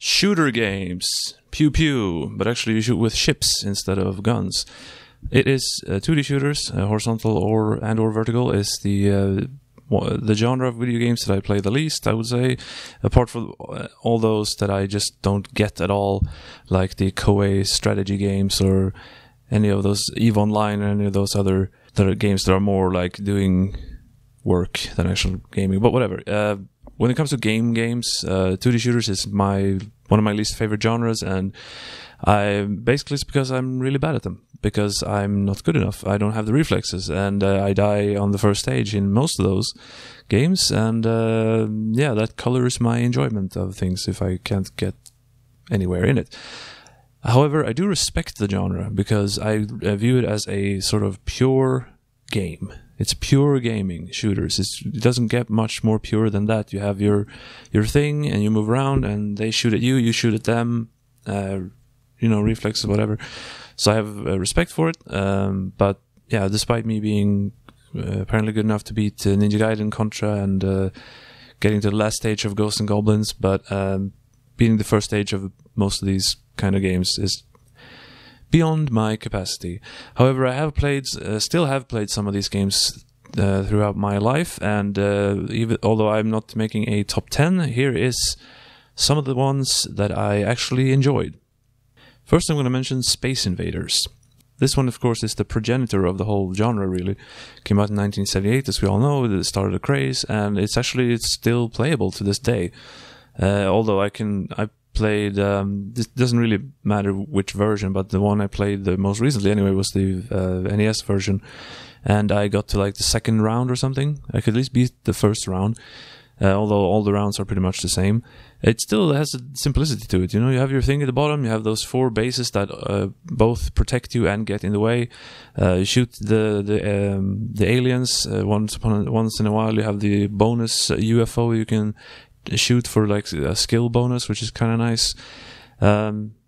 shooter games. Pew pew, but actually you shoot with ships instead of guns. It is 2D shooters, horizontal or vertical is the genre of video games that I play the least, I would say, apart from all those that I just don't get at all, like the Koei strategy games or any of those EVE Online or any of those other games that are more like doing work than actual gaming. But whatever. When it comes to games, 2D shooters is one of my least favorite genres, and basically it's because I'm really bad at them. Because I'm not good enough. I don't have the reflexes, and I die on the first stage in most of those games, and that colors my enjoyment of things if I can't get anywhere in it. However, I do respect the genre, because I view it as a sort of pure game. It's pure gaming, shooters. It doesn't get much more pure than that. You have your thing, and you move around, and they shoot at you, you shoot at them, reflexes, whatever. So I have respect for it, but yeah, despite me being apparently good enough to beat Ninja Gaiden, Contra, and getting to the last stage of Ghosts and Goblins, but beating the first stage of most of these kind of games is beyond my capacity. However, I have still have played some of these games throughout my life, and even although I'm not making a top 10, here is some of the ones that I actually enjoyed. First, I'm going to mention Space Invaders. This one, of course, is the progenitor of the whole genre, really. Came out in 1978, as we all know. It started a craze, and it's still playable to this day. Although I played, this doesn't really matter which version, but the one I played the most recently anyway was the NES version. And I got to like the second round or something. I could at least beat the first round. Although all the rounds are pretty much the same. It still has a simplicity to it. You have your thing at the bottom, you have those 4 bases that both protect you and get in the way. You shoot the aliens once in a while. You have the bonus UFO you can shoot for like a skill bonus, which is kind of nice.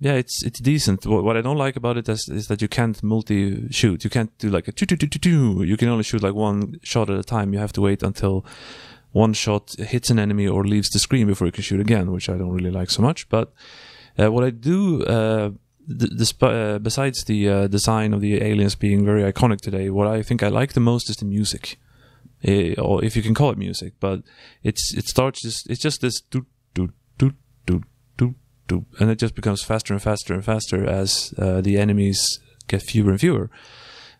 It's decent. What I don't like about it is that you can't multi-shoot. You can't do like a choo-choo-choo-choo. You can only shoot like one shot at a time. You have to wait until one shot hits an enemy or leaves the screen before you can shoot again, which I don't really like so much. But what I do, besides the design of the aliens being very iconic today, what I think I like the most is the music, or if you can call it music. But it's just this do do do do do do, and it just becomes faster and faster and faster as the enemies get fewer and fewer.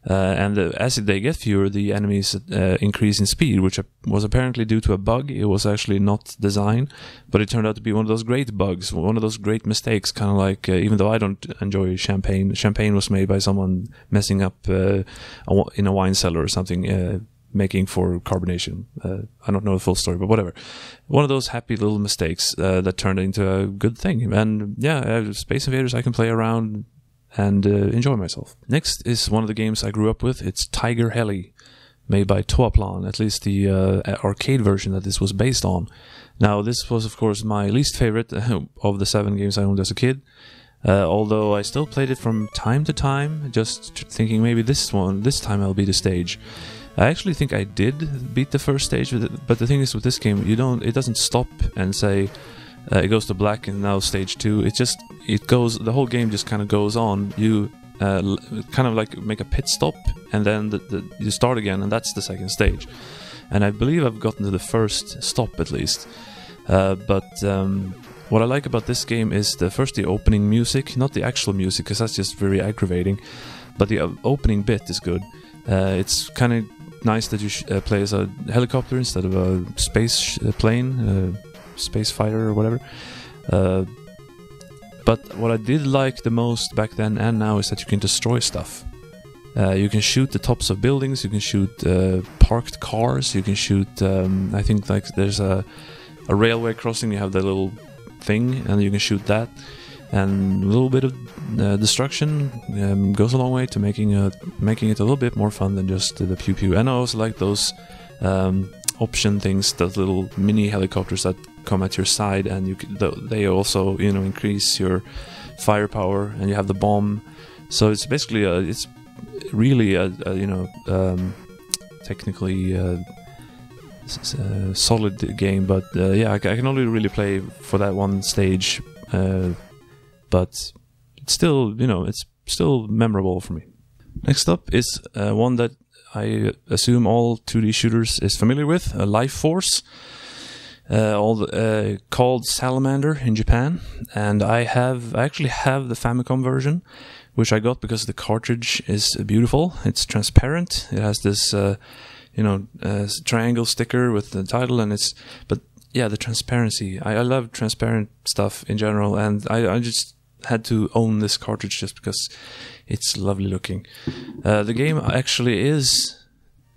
And as they get fewer, the enemies increase in speed, which was apparently due to a bug. It was actually not designed, but it turned out to be one of those great bugs, one of those great mistakes, kind of like, even though I don't enjoy champagne was made by someone messing up in a wine cellar or something, making for carbonation. I don't know the full story, but whatever. One of those happy little mistakes that turned into a good thing. And yeah, Space Invaders, I can play around and enjoy myself. Next is one of the games I grew up with. It's Tiger Heli, made by Toaplan, at least the arcade version that this was based on. Now, this was, of course, my least favorite of the 7 games I owned as a kid, although I still played it from time to time, just thinking maybe this time I'll beat the stage. I actually think I did beat the first stage with it, but the thing is with this game, it doesn't stop and say, it goes to black and now stage 2. The whole game just kind of goes on. You kind of like make a pit stop, and then you start again, and that's the second stage. And I believe I've gotten to the first stop at least. But what I like about this game is the opening music, not the actual music, because that's just very aggravating. But the opening bit is good. It's kind of nice that you play as a helicopter instead of a space plane. Space fighter or whatever. But what I did like the most back then and now is that you can destroy stuff. You can shoot the tops of buildings, you can shoot parked cars, you can shoot, I think like there's a railway crossing, you have the little thing and you can shoot that. And a little bit of destruction goes a long way to making it a little bit more fun than just the pew pew. And I also like those option things, those little mini helicopters that come at your side, and they also increase your firepower, and you have the bomb. So it's basically it's really a technically solid game, but yeah, I can only really play for that one stage but it's still, it's still memorable for me. Next up is one that I assume all 2D shooters is familiar with, LifeForce, called Salamander in Japan, and I actually have the Famicom version, which I got because the cartridge is beautiful. It's transparent. It has this, triangle sticker with the title, but yeah, the transparency. I love transparent stuff in general, and I just had to own this cartridge just because it's lovely looking. The game actually is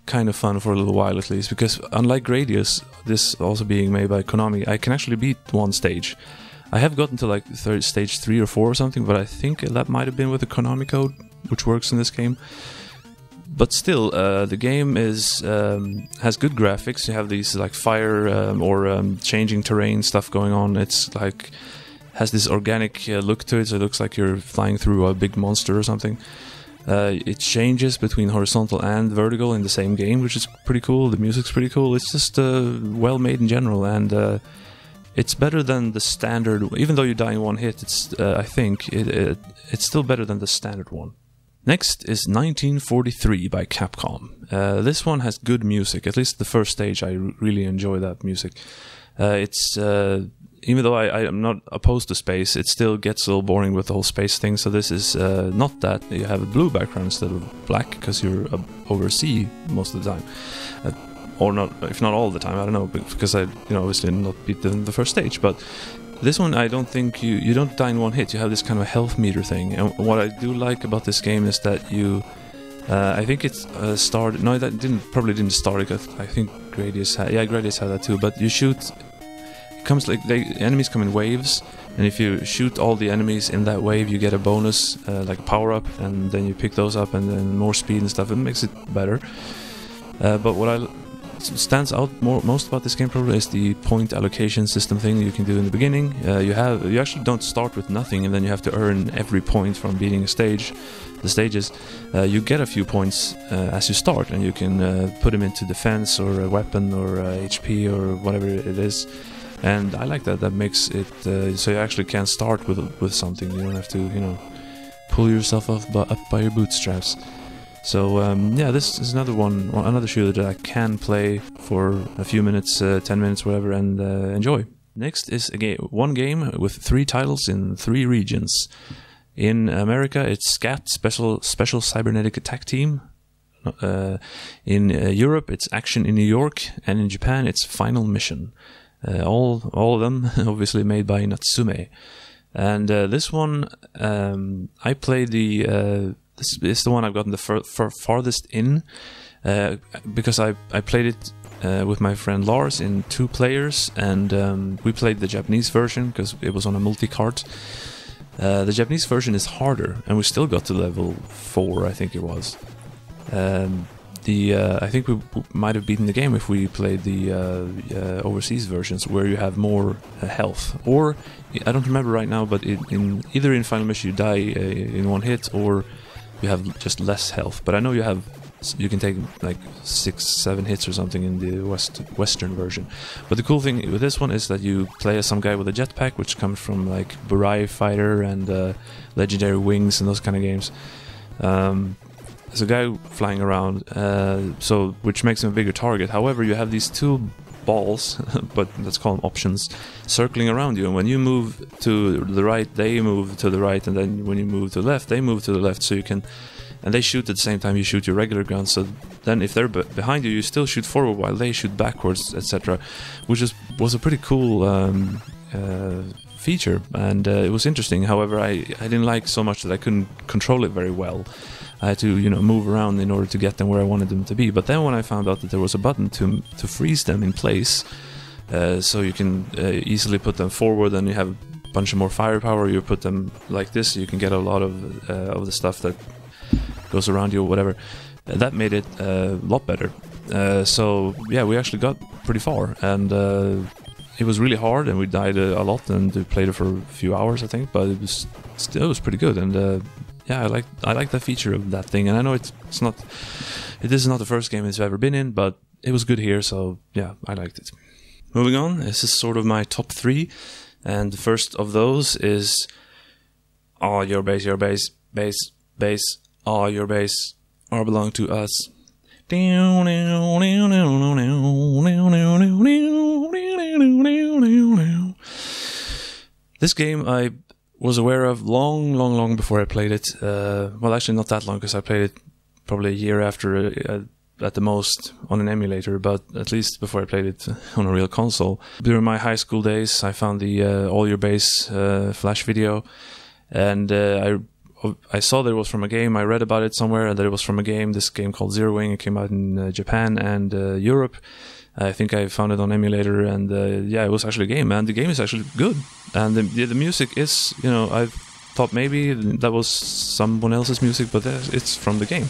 kind of fun for a little while at least, because unlike Gradius, this also being made by Konami, I can actually beat one stage. I have gotten to like stage 3 or 4 or something, but I think that might have been with the Konami code, which works in this game. But still, the game has good graphics. You have these like fire or changing terrain stuff going on. It's like has this organic look to it, so it looks like you're flying through a big monster or something. It changes between horizontal and vertical in the same game, which is pretty cool. The music's pretty cool. It's just well made in general, and it's better than the standard. Even though you die in one hit, I think it's still better than the standard one. Next is 1943 by Capcom. This one has good music. At least the first stage, I really enjoy that music. Even though I am not opposed to space, it still gets a little boring with the whole space thing. So this is not that. You have a blue background instead of black because you're over sea most of the time. Or not, if not all the time, I don't know, because I obviously not beat the first stage. But this one, I don't think you don't die in one hit. You have this kind of health meter thing. And what I do like about this game is that I think it's started. No, that probably didn't start. I think Gradius had that too. But you shoot. Comes like the enemies come in waves, and if you shoot all the enemies in that wave, you get a bonus like power up, and then you pick those up, and then more speed and stuff. It makes it better. But what stands out most about this game probably is the point allocation system thing you can do in the beginning. You actually don't start with nothing, and then you have to earn every point from beating a stage. The stages, you get a few points as you start, and you can put them into defense or a weapon or HP or whatever it is. And I like that. That makes it so you actually can start with something. You don't have to, pull yourself up by your bootstraps. So yeah, this is another shooter that I can play for a few minutes, 10 minutes, whatever, and enjoy. Next is one game with 3 titles in 3 regions. In America, it's SCAT, Special Cybernetic Attack Team. In Europe, it's Action in New York, and in Japan, it's Final Mission. All of them obviously made by Natsume. And this one, I played this is the one I've gotten the farthest in, because I played it with my friend Lars in 2 players, and we played the Japanese version because it was on a multi-cart. The Japanese version is harder, and we still got to level 4, I think it was. I think we might have beaten the game if we played the overseas versions, where you have more health. Or, I don't remember right now, but either in Final Mission you die in one hit, or you have just less health. But I know you can take like 6-7 hits or something in the Western version. But the cool thing with this one is that you play as some guy with a jetpack, which comes from like Burai Fighter and Legendary Wings and those kind of games. There's a guy flying around, which makes him a bigger target. However, you have these 2 balls, but let's call them options, circling around you. And when you move to the right, they move to the right, and then when you move to the left, they move to the left. So you can, and they shoot at the same time you shoot your regular gun. So then, if they're behind you, you still shoot forward while they shoot backwards, etc. Which was a pretty cool feature, and it was interesting. However, I didn't like so much that I couldn't control it very well. I had to, move around in order to get them where I wanted them to be. But then when I found out that there was a button to freeze them in place, so you can easily put them forward, and you have a bunch of more firepower. You put them like this, you can get a lot of the stuff that goes around you or whatever. That made it a lot better. So yeah, we actually got pretty far, and it was really hard, and we died a lot, and we played it for a few hours, I think. But it was pretty good, and yeah, I like the feature of that thing. And I know it is not the first game it's ever been in, but it was good here, so yeah, I liked it. Moving on, this is sort of my top 3. And the first of those is all your base, all your base, all belong to us. This game I was aware of long before I played it. Well, actually not that long, because I played it probably a year after at the most on an emulator, but at least before I played it on a real console. During my high school days, I found the All Your Base Flash video, and I saw that it was from a game. I read about it somewhere, and that it was from a game, this game called Zero Wing. It came out in Japan and Europe. I think I found it on emulator, and yeah, it was actually a game, and the game is actually good. And the music is, you know, I thought maybe that was someone else's music, but it's from the game,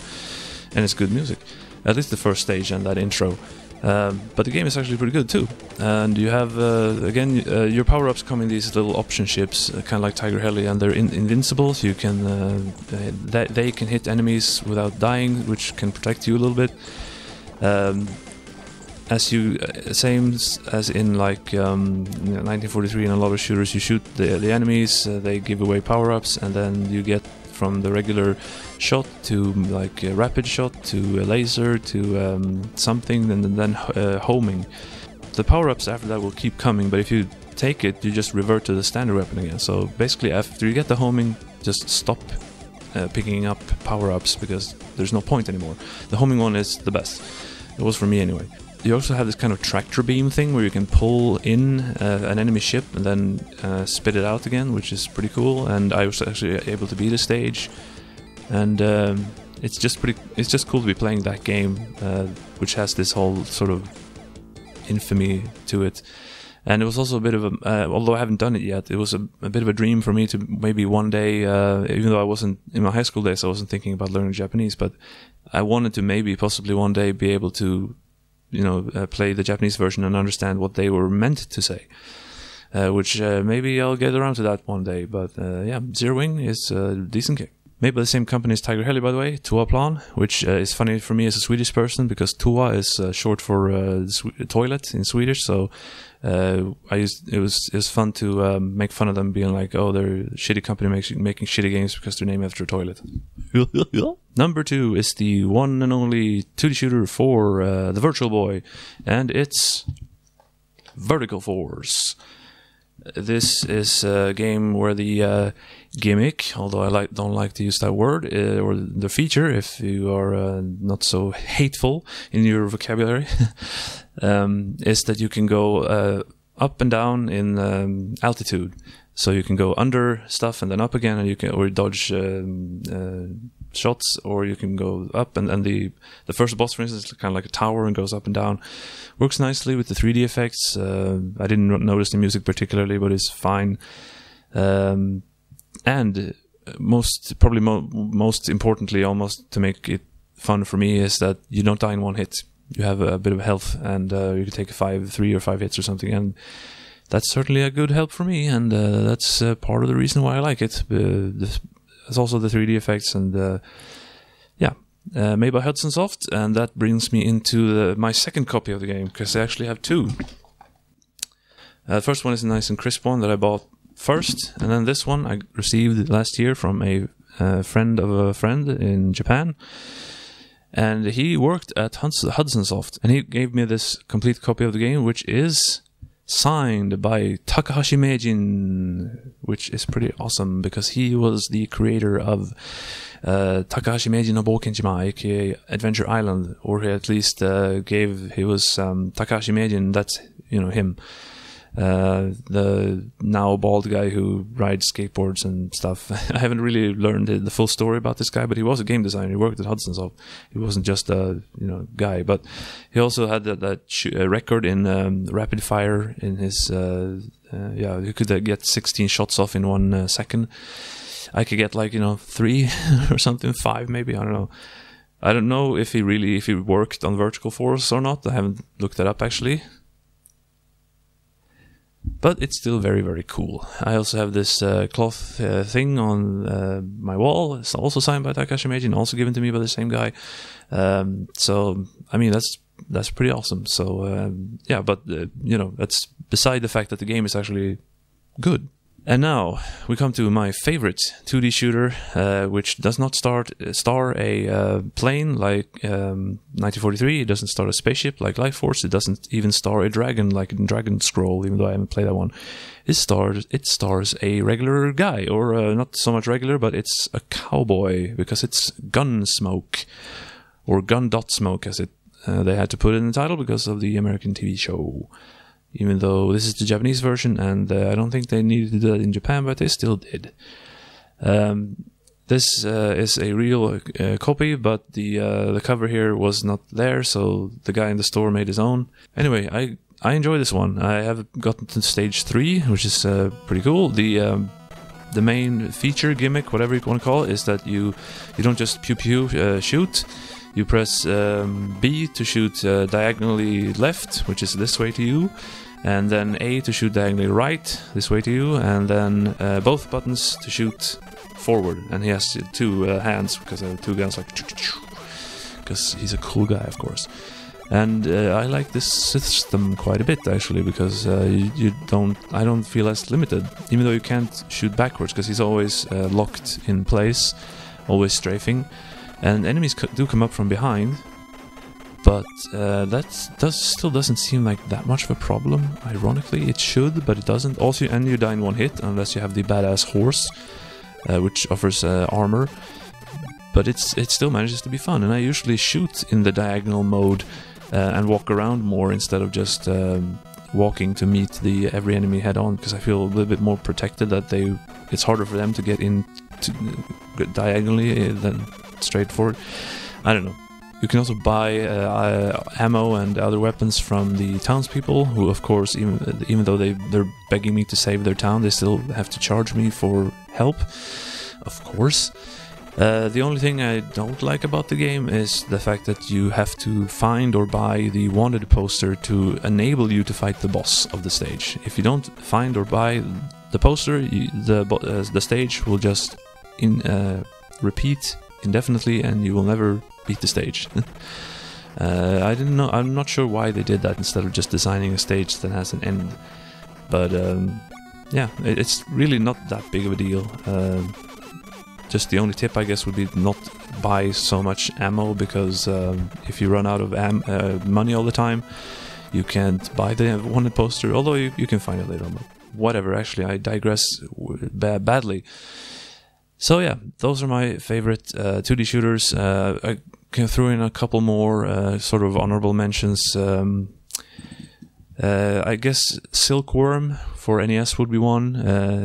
and it's good music. At least the first stage and that intro. But the game is actually pretty good too. And you have, again, your power-ups come in these little option ships, kind of like Tiger Heli, and they're invincible, so you can, they can hit enemies without dying, which can protect you a little bit. Same as in like 1943 and a lot of shooters, you shoot the enemies, they give away power-ups, and then you get from the regular shot to like a rapid shot to a laser to something, and then homing. The power-ups after that will keep coming, but if you take it, you just revert to the standard weapon again. So basically after you get the homing, just stop picking up power-ups, because there's no point anymore. The homing one is the best. It was for me anyway. You also have this kind of tractor beam thing where you can pull in an enemy ship and then spit it out again, which is pretty cool. And I was actually able to beat a stage, and it's just cool to be playing that game, which has this whole sort of infamy to it. And it was also a bit of a, although I haven't done it yet, it was a bit of a dream for me to maybe one day, even though I wasn't in my high school days, I wasn't thinking about learning Japanese, but I wanted to maybe possibly one day be able to, you know, play the Japanese version and understand what they were meant to say, which maybe I'll get around to that one day. But yeah, Zero Wing is a decent game. Made by the same company as Tiger Heli, by the way, Toaplan, which is funny for me as a Swedish person, because Toa is short for toilet in Swedish. So it was fun to make fun of them, being like, oh, they're a shitty company making shitty games because they're named after a toilet. Number 2 is the one and only 2D shooter for the Virtual Boy, and it's Vertical Force. This is a game where the gimmick, although I don't like to use that word, or the feature, if you are not so hateful in your vocabulary, is that you can go up and down in altitude. So you can go under stuff and then up again, and you can or dodge shots, or you can go up, and the first boss, for instance, is kind of like a tower and goes up and down. Works nicely with the 3D effects. I didn't notice the music particularly, but it's fine. And most importantly, almost to make it fun for me, is that you don't die in one hit. You have a bit of health, and you can take 3 or 5 hits or something, and that's certainly a good help for me, and that's part of the reason why I like it. It's also the 3D effects, and yeah, made by Hudson Soft, and that brings me into my second copy of the game, because I actually have 2. The first one is a nice and crisp one that I bought first, and then this one I received last year from a friend of a friend in Japan. And he worked at Hudson Soft, and he gave me this complete copy of the game, which is signed by Takahashi Meijin, which is pretty awesome, because he was the creator of Takahashi Meijin no Boukenjima, aka Adventure Island, or he at least he was Takahashi Meijin, that's, you know, him. The now bald guy who rides skateboards and stuff. I haven't really learned the full story about this guy, but he was a game designer. He worked at Hudson, so he wasn't just a guy. But he also had that record in rapid fire in his. You could get 16 shots off in 1 second. I could get 3 or something, 5 maybe. I don't know. I don't know if he worked on Vertical Force or not. I haven't looked that up actually. But it's still very, very cool. I also have this cloth thing on my wall. It's also signed by Takashi Meijin, also given to me by the same guy. So, I mean, that's pretty awesome. So, yeah, but, that's beside the fact that the game is actually good. And now we come to my favorite 2D shooter, which does not star a plane like 1943. It doesn't star a spaceship like LifeForce. It doesn't even star a dragon like in Dragon Scroll, even though I haven't played that one. It stars a regular guy, or not so much regular, but it's a cowboy, because it's Gunsmoke, or Gun.Smoke, as they had to put it in the title because of the American TV show. Even though this is the Japanese version, and I don't think they needed to do that in Japan, but they still did. This is a real copy, but the cover here was not there, so the guy in the store made his own. Anyway, I enjoy this one. I have gotten to stage 3, which is pretty cool. The main feature, gimmick, whatever you want to call it, is that you don't just pew shoot. You press B to shoot diagonally left, which is this way to you, and then A to shoot diagonally right, this way to you, and then both buttons to shoot forward. And he has 2 hands, because I have 2 guns, like, because he's a cool guy, of course. And I like this system quite a bit, actually, because I don't feel as limited, even though you can't shoot backwards, because he's always locked in place, always strafing. And enemies do come up from behind, but that still doesn't seem like that much of a problem. Ironically, it should, but it doesn't. Also, and you die in 1 hit unless you have the badass horse, which offers armor. But it still manages to be fun, and I usually shoot in the diagonal mode and walk around more instead of just walking to meet every enemy head on, because I feel a little bit more protected, that it's harder for them to get in diagonally than straight forward. I don't know. You can also buy ammo and other weapons from the townspeople, who, of course, even though they're begging me to save their town, they still have to charge me for help, of course. The only thing I don't like about the game is the fact that you have to find or buy the wanted poster to enable you to fight the boss of the stage. If you don't find or buy the poster, the stage will just repeat indefinitely, and you will never beat the stage. I didn't know. I'm not sure why they did that instead of just designing a stage that has an end. But yeah, it's really not that big of a deal. Just the only tip, I guess, would be not buy so much ammo, because if you run out of money all the time, you can't buy the wanted poster. Although you can find it later on. But whatever. Actually, I digress badly. So yeah, those are my favorite 2D shooters. I can throw in a couple more sort of honorable mentions. I guess Silkworm for NES would be one.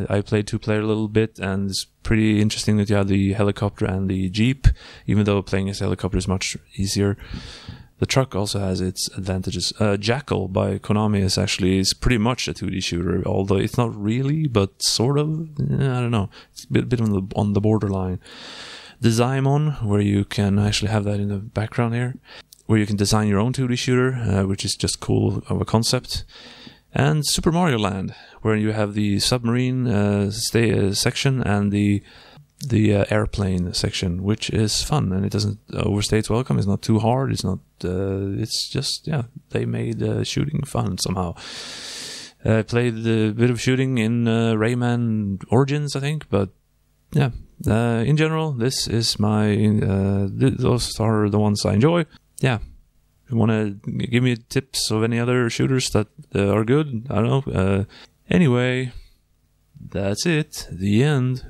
I played 2-player a little bit, and it's pretty interesting that you have the helicopter and the jeep, even though playing as a helicopter is much easier. The truck also has its advantages. Jackal by Konami is pretty much a 2D shooter, although it's not really, but sort of. I don't know. It's a bit on the borderline. Desigmon, where you can actually have that in the background here, where you can design your own 2D shooter, which is just cool of a concept. And Super Mario Land, where you have the submarine section and the airplane section, which is fun, and it doesn't overstay its welcome. It's not too hard. It's not. It's just, yeah, they made shooting fun somehow. I played a bit of shooting in Rayman Origins, I think, but yeah. In general, this is those are the ones I enjoy. Yeah. If you want to give me tips of any other shooters that are good, I don't know. Anyway, that's it. The end.